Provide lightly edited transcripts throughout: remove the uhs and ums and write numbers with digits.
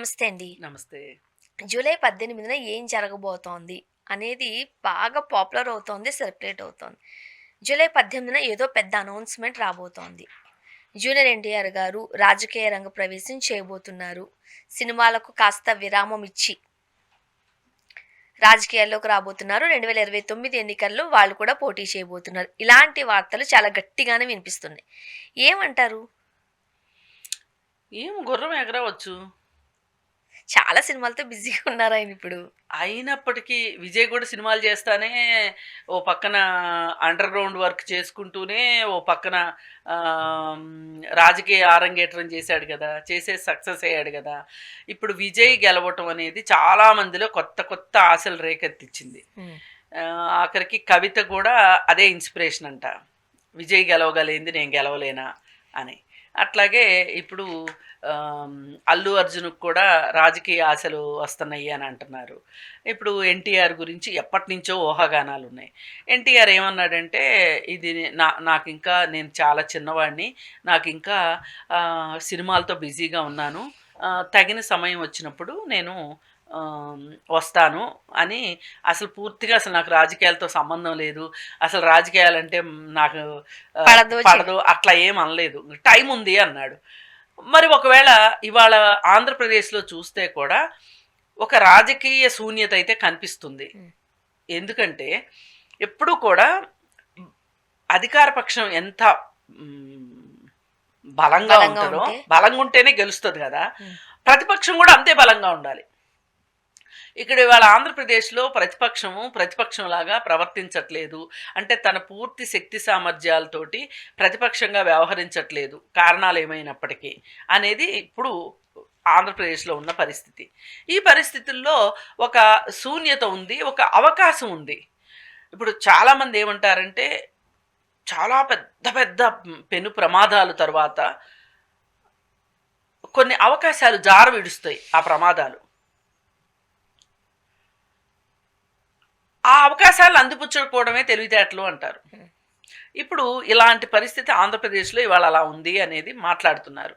నమస్తే అండి. నమస్తే. జూలై 18న ఏం జరగబోతోంది అనేది బాగా పాపులర్ అవుతోంది. సర్క్యులేట్ అవుతోంది. జూలై 18న ఏదో పెద్ద అనౌన్స్‌మెంట్ రాబోతోంది. జూనియర్ ఎన్టీఆర్ గారు రాజకీయ రంగ ప్రవేశం చేయబోతున్నారు. సినిమాలకు కాస్త విరామం ఇచ్చి రాజకీయాల్లోకి రాబోతున్నారు. 2029 ఎన్నికల్లో వాళ్ళు కూడా పోటీ చేయబోతున్నారు. ఇలాంటి వార్తలు చాలా గట్టిగానే వినిపిస్తున్నాయి. ఏమంటారు? ఏం గుర్రం ఎగరవచ్చు. చాలా సినిమాలతో బిజీగా ఉన్నారాయనిప్పుడు. అయినప్పటికీ విజయ్ కూడా సినిమాలు చేస్తానే ఓ పక్కన అండర్ గ్రౌండ్ వర్క్ చేసుకుంటూనే ఓ పక్కన రాజకీయ ఆరంగేట్రం చేశాడు కదా, చేసే సక్సెస్ అయ్యాడు కదా. ఇప్పుడు విజయ్ గెలవటం అనేది చాలా మందిలో కొత్త కొత్త ఆశలు రేకెత్తించింది. హ్మ్. ఆఖరికి కవిత కూడా అదే ఇన్స్పిరేషన్ అంట, విజయ్ గెలవగలిగింది నేను గెలవలేనా అని. అట్లాగే ఇప్పుడు అల్లు అర్జున్కి కూడా రాజకీయ ఆశలు వస్తున్నాయి అని అంటున్నారు. ఇప్పుడు ఎన్టీఆర్ గురించి ఎప్పటి నుంచో ఊహాగానాలు ఉన్నాయి. ఎన్టీఆర్ ఏమన్నాడంటే, ఇది నాకు ఇంకా నేను చాలా చిన్నవాడిని, నాకు ఇంకా సినిమాలతో బిజీగా ఉన్నాను, తగిన సమయం వచ్చినప్పుడు నేను వస్తాను అని. అసలు పూర్తిగా అసలు నాకు రాజకీయాలతో సంబంధం లేదు, అసలు రాజకీయాలంటే నాకు పడదు అట్లా ఏం అనలేదు, టైం ఉంది అన్నాడు. మరి ఒకవేళ ఇవాళ ఆంధ్రప్రదేశ్లో చూస్తే కూడా ఒక రాజకీయ శూన్యత అయితే కనిపిస్తుంది. ఎందుకంటే ఎప్పుడు కూడా అధికార పక్షం ఎంత బలంగా ఉంటుందో, బలంగా ఉంటేనే గెలుస్తుంది కదా, ప్రతిపక్షం కూడా అంతే బలంగా ఉండాలి. ఇక్కడ ఇవాళ ఆంధ్రప్రదేశ్లో ప్రతిపక్షంలాగా ప్రవర్తించట్లేదు. అంటే తన పూర్తి శక్తి సామర్థ్యాలతోటి ప్రతిపక్షంగా వ్యవహరించట్లేదు, కారణాలు ఏమైనప్పటికీ అనేది ఇప్పుడు ఆంధ్రప్రదేశ్లో ఉన్న పరిస్థితి. ఈ పరిస్థితుల్లో ఒక శూన్యత ఉంది, ఒక అవకాశం ఉంది. ఇప్పుడు చాలామంది ఏమంటారంటే, చాలా పెద్ద పెద్ద పెను ప్రమాదాలు తర్వాత కొన్ని అవకాశాలు జార విడుస్తాయి. ఆ ప్రమాదాలు, ఆ అవకాశాలను అందిపుచ్చకపోవడమే తెలివితేటలు అంటారు. ఇప్పుడు ఇలాంటి పరిస్థితి ఆంధ్రప్రదేశ్లో ఇవాళ అలా ఉంది అనేది మాట్లాడుతున్నారు.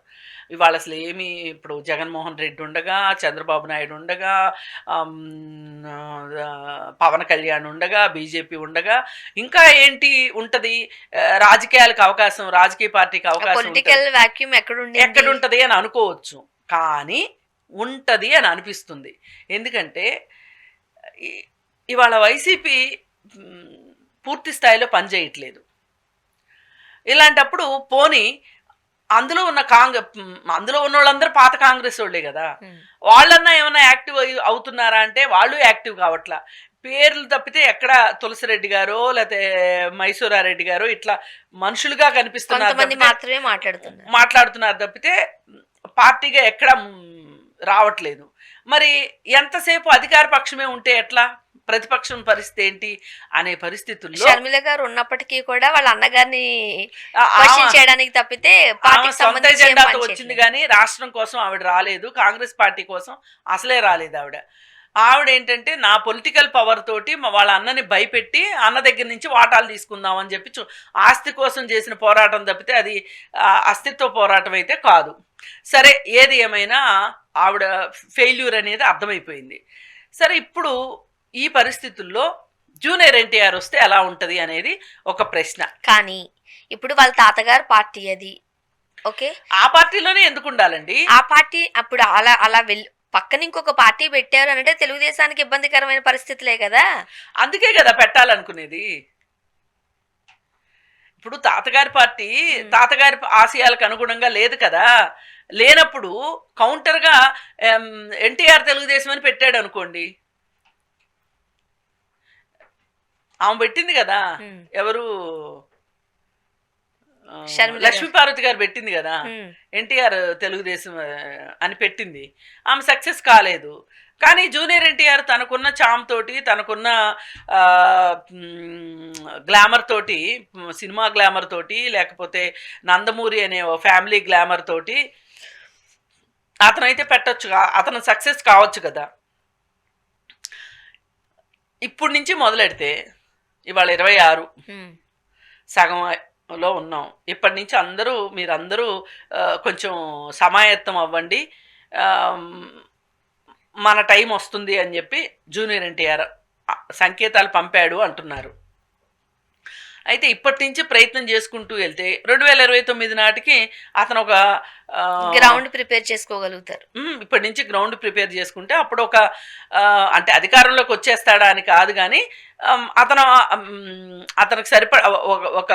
ఇవాళ అసలు ఏమి, ఇప్పుడు జగన్మోహన్ రెడ్డి ఉండగా, చంద్రబాబు నాయుడు ఉండగా, పవన్ కళ్యాణ్ ఉండగా, బీజేపీ ఉండగా ఇంకా ఏంటి ఉంటుంది రాజకీయాలకు అవకాశం, రాజకీయ పార్టీకి అవకాశం ఎక్కడుంటది అని అనుకోవచ్చు. కానీ ఉంటది అని అనిపిస్తుంది. ఎందుకంటే ఇవాళ వైసీపీ పూర్తి స్థాయిలో పనిచేయట్లేదు. ఇలాంటప్పుడు పోనీ అందులో ఉన్న అందులో ఉన్న వాళ్ళందరూ పాత కాంగ్రెస్ వాళ్ళే కదా, వాళ్ళన్నా ఏమైనా యాక్టివ్ అవుతున్నారా అంటే వాళ్ళు యాక్టివ్ కావట్లా. పేర్లు తప్పితే ఎక్కడ తులసిరెడ్డి గారో లేకపోతే మైసూరారెడ్డి గారో ఇట్లా మనుషులుగా కనిపిస్తున్నారు, మాట్లాడుతున్నారు తప్పితే పార్టీగా ఎక్కడ రావట్లేదు. మరి ఎంతసేపు అధికార పక్షమే ఉంటే ఎట్లా, ప్రతిపక్షం పరిస్థితి ఏంటి అనే పరిస్థితుల్లో షర్మిల గారు ఉన్నప్పటికీ కూడా వాళ్ళ అన్నగారిని చేయడానికి తప్పితే సొంత ఎజెండాతో వచ్చింది, కానీ రాష్ట్రం కోసం ఆవిడ రాలేదు, కాంగ్రెస్ పార్టీ కోసం అసలే రాలేదు. ఆవిడ ఏంటంటే నా పొలిటికల్ పవర్ తోటి వాళ్ళ అన్నని భయపెట్టి అన్న దగ్గర నుంచి వాటాలు తీసుకుందాం అని చెప్పి ఆస్తి కోసం చేసిన పోరాటం తప్పితే అది అస్తిత్వ పోరాటం అయితే కాదు. సరే, ఏది ఏమైనా ఆవిడ ఫెయిల్యూర్ అనేది అర్థమైపోయింది. సరే, ఇప్పుడు ఈ పరిస్థితుల్లో జూనియర్ ఎన్టీఆర్ వస్తే ఎలా ఉంటది అనేది ఒక ప్రశ్న. కానీ ఇప్పుడు వాళ్ళ తాతగారు పార్టీ అది, ఓకే, ఆ పార్టీలోనే ఎందుకు ఉండాలండి? ఆ పార్టీ అప్పుడు అలా అలా పక్కన ఇంకొక పార్టీ పెట్టారు అంటే తెలుగుదేశానికి ఇబ్బందికరమైన పరిస్థితులే కదా. అందుకే కదా పెట్టాలనుకునేది. ఇప్పుడు తాతగారి పార్టీ తాతగారి ఆశయాలకు అనుగుణంగా లేదు కదా. లేనప్పుడు కౌంటర్గా ఎన్టీఆర్ తెలుగుదేశం అని పెట్టాడు అనుకోండి. ఆమె పెట్టింది కదా, ఎవరు, లక్ష్మీపార్వతి గారు పెట్టింది కదా, ఎన్టీఆర్ తెలుగుదేశం అని పెట్టింది. ఆమె సక్సెస్ కాలేదు. కానీ జూనియర్ ఎన్టీఆర్ తనకున్న చామ్ తోటి, తనకున్న గ్లామర్ తోటి, సినిమా గ్లామర్ తోటి, లేకపోతే నందమూరి అనే ఫ్యామిలీ గ్లామర్ తోటి అతనైతే పెట్టచ్చు, అతను సక్సెస్ కావచ్చు కదా. ఇప్పుడు నుంచి మొదలెడితే ఇవాళ 26 సగంలో ఉన్నాం. ఇప్పటి నుంచి మీరందరూ కొంచెం సమాయత్తం అవ్వండి. మన టైం వస్తుంది అని చెప్పి జూనియర్ ఎన్టీఆర్ సంకేతాలు పంపాడు అంటున్నారు. అయితే ఇప్పటి నుంచి ప్రయత్నం చేసుకుంటూ వెళ్తే 2029 నాటికి అతను ఒక గ్రౌండ్ ప్రిపేర్ చేసుకోగలుగుతారు. ఇప్పటి నుంచి గ్రౌండ్ ప్రిపేర్ చేసుకుంటే అప్పుడు ఒక అంటే అధికారంలోకి వచ్చేస్తాడా అని కాదు, కానీ అతనికి సరిపడ ఒక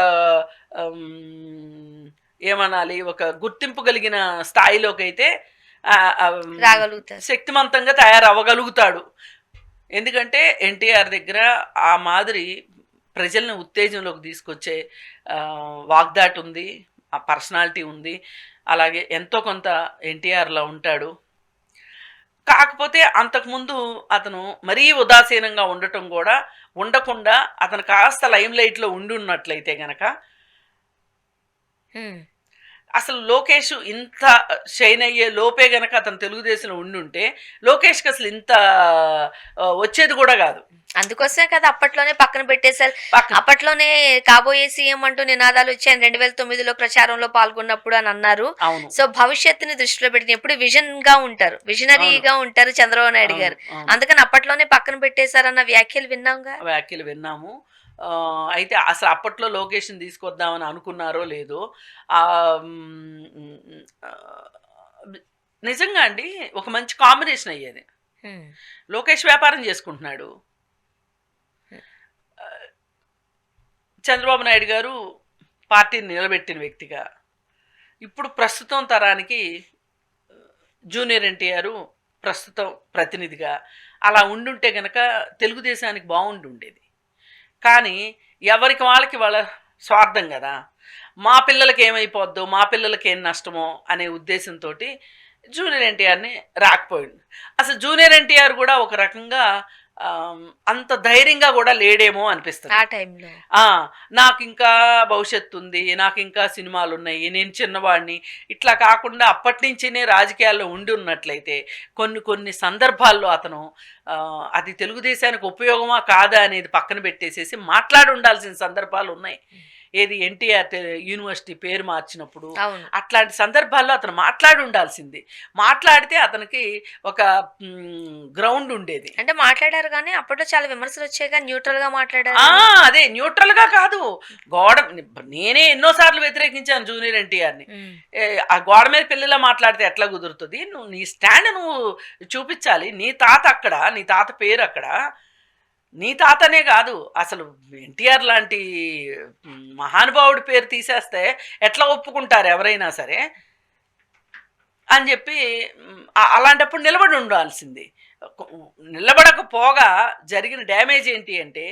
ఏమనాలి, ఒక గుర్తింపు కలిగిన స్థాయిలోకి అయితే రాగలుగుతారు, శక్తివంతంగా తయారవ్వగలుగుతాడు. ఎందుకంటే ఎన్టీఆర్ దగ్గర ఆ మాదిరి ప్రజల్ని ఉత్తేజంలోకి తీసుకొచ్చే వాగ్దాటి ఉంది, ఆ పర్సనాలిటీ ఉంది, అలాగే ఎంతో కొంత ఎన్టీఆర్లో ఉంటాడు. కాకపోతే అంతకుముందు అతను మరీ ఉదాసీనంగా ఉండటం కూడా ఉండకుండా అతను కాస్త లైమ్ లైట్లో ఉండి ఉన్నట్లయితే గనక అసలు లోకేష్ ఇంత షైన్ అయ్యే లోపే గనక అతను తెలుగుదేశంలో ఉండుంటే లోకేష్కి అసలు ఇంత వచ్చేది కూడా కాదు. అందుకోసమే కదా అప్పట్లోనే పక్కన పెట్టేశారు. అప్పట్లోనే కాబోయే సీఎం అంటూ నినాదాలు వచ్చాయి 2009లో ప్రచారంలో పాల్గొన్నప్పుడు అని అన్నారు. అవును. సో భవిష్యత్తుని దృష్టిలో పెట్టి ఎప్పుడు విజన్ గా ఉంటారు, విజనరీగా ఉంటారు చంద్రబాబు నాయుడు గారు. అందుకని అప్పట్లోనే పక్కన పెట్టేశారన్న వ్యాఖ్యలు విన్నాము. అయితే అసలు అప్పట్లో లొకేషన్ తీసుకొద్దామని అనుకున్నారో లేదో. నిజంగా అండి ఒక మంచి కాంబినేషన్ అయ్యేది. లోకేష్ వ్యాపారం చేసుకుంటున్నాడు, చంద్రబాబు నాయుడు గారు పార్టీని నిలబెట్టిన వ్యక్తిగా. ఇప్పుడు ప్రస్తుతం తరానికి జూనియర్ ఎన్టీఆర్ ప్రస్తుతం ప్రతినిధిగా అలా ఉండుంటే గనక తెలుగుదేశానికి బాగుండుండేది. కానీ ఎవరికి వాళ్ళకి వాళ్ళ స్వార్థం కదా, మా పిల్లలకి ఏమైపోద్దో, మా పిల్లలకి ఏం నష్టమో అనే ఉద్దేశంతో జూనియర్ ఎన్టీఆర్ని రాకపోయింది. అసలు జూనియర్ ఎన్టీఆర్ కూడా ఒక రకంగా అంత ధైర్యంగా కూడా లేడేమో అనిపిస్తుంది ఆ టైంలో. నాకు ఇంకా భవిష్యత్తు ఉంది, నాకు ఇంకా సినిమాలు ఉన్నాయి, నేను చిన్నవాడిని, ఇట్లా కాకుండా అప్పటి నుంచినే రాజకీయాల్లో ఉండి ఉన్నట్లయితే కొన్ని సందర్భాల్లో అతను అది తెలుగుదేశానికి ఉపయోగమా కాదా అనేది పక్కన పెట్టేసేసి మాట్లాడి ఉండాల్సిన సందర్భాలు ఉన్నాయి. ఏది ఎన్టీఆర్ యూనివర్సిటీ పేరు మార్చినప్పుడు అట్లాంటి సందర్భాల్లో అతను మాట్లాడి ఉండాల్సింది. మాట్లాడితే అతనికి ఒక గ్రౌండ్ ఉండేది. అంటే మాట్లాడారు కానీ అప్పట్లో చాలా విమర్శలు వచ్చాయి కానీ న్యూట్రల్ గా మాట్లాడారు. అదే న్యూట్రల్ గా కాదు, నేనే ఎన్నోసార్లు వ్యతిరేకించాను జూనియర్ ఎన్టీఆర్ని. ఆ గోడ మీద పిల్లలా మాట్లాడితే ఎట్లా కుదురుతుంది? నువ్వు నీ స్టాండ్ నువ్వు చూపించాలి. నీ తాత అక్కడ, నీ తాత పేరు అక్కడ, నీ తాతనే కాదు అసలు ఎన్టీఆర్ లాంటి మహానుభావుడి పేరు తీసేస్తే ఎట్లా ఒప్పుకుంటారు ఎవరైనా సరే అని చెప్పి అలాంటప్పుడు నిలబడి ఉండాల్సింది. నిలబడకపోగా జరిగిన డ్యామేజ్ ఏంటి అంటే,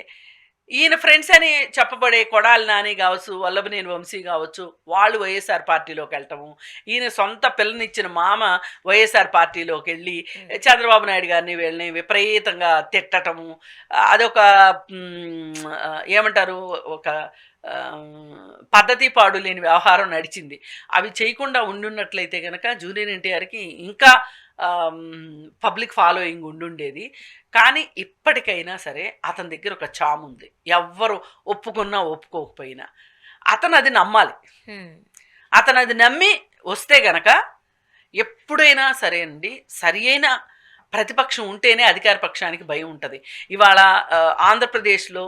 ఈయన ఫ్రెండ్స్ అని చెప్పబడే కొడాలి నాని కావచ్చు, వల్లభనేని వంశీ కావచ్చు, వాళ్ళు వైఎస్ఆర్ పార్టీలోకి వెళ్ళటము, ఈయన సొంత పిల్లనిచ్చిన మామ వైఎస్ఆర్ పార్టీలోకి వెళ్ళి చంద్రబాబు నాయుడు గారిని వీళ్ళని విపరీతంగా తిట్టటము, అదొక ఏమంటారు, ఒక పద్ధతి పాడు లేని వ్యవహారం నడిచింది. అవి చేయకుండా ఉండున్నట్లయితే కనుక జూనియర్ ఎన్టీఆర్కి ఇంకా పబ్లిక్ ఫాలోయింగ్ ఉండుండేది. కానీ ఇప్పటికైనా సరే అతని దగ్గర ఒక చాము ఉంది, ఎవ్వరు ఒప్పుకున్నా ఒప్పుకోకపోయినా అతను అది నమ్మాలి. అతను అది నమ్మి వస్తే గనక ఎప్పుడైనా సరే అండి, సరి అయిన ప్రతిపక్షం ఉంటేనే అధికార పక్షానికి భయం ఉంటుంది. ఇవాళ ఆంధ్రప్రదేశ్లో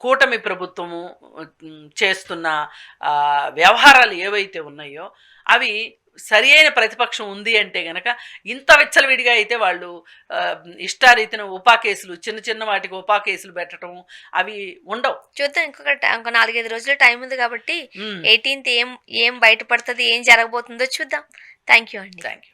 కూటమి ప్రభుత్వము చేస్తున్న వ్యవహారాలు ఏవైతే ఉన్నాయో అవి సరి అయిన ప్రతిపక్షం ఉంది అంటే గనక ఇంత విచ్చలవిడిగా అయితే వాళ్ళు ఇష్టారీతిన ఉపా కేసులు, చిన్న చిన్న వాటికి ఉపా కేసులు పెట్టడం అవి ఉండవు. చూద్దాం, ఇంకొక 4-5 రోజుల టైం ఉంది కాబట్టి 18th ఏం బయటపడుతుంది, ఏం జరగబోతుందో చూద్దాం. థ్యాంక్ యూ అండి. Thank you.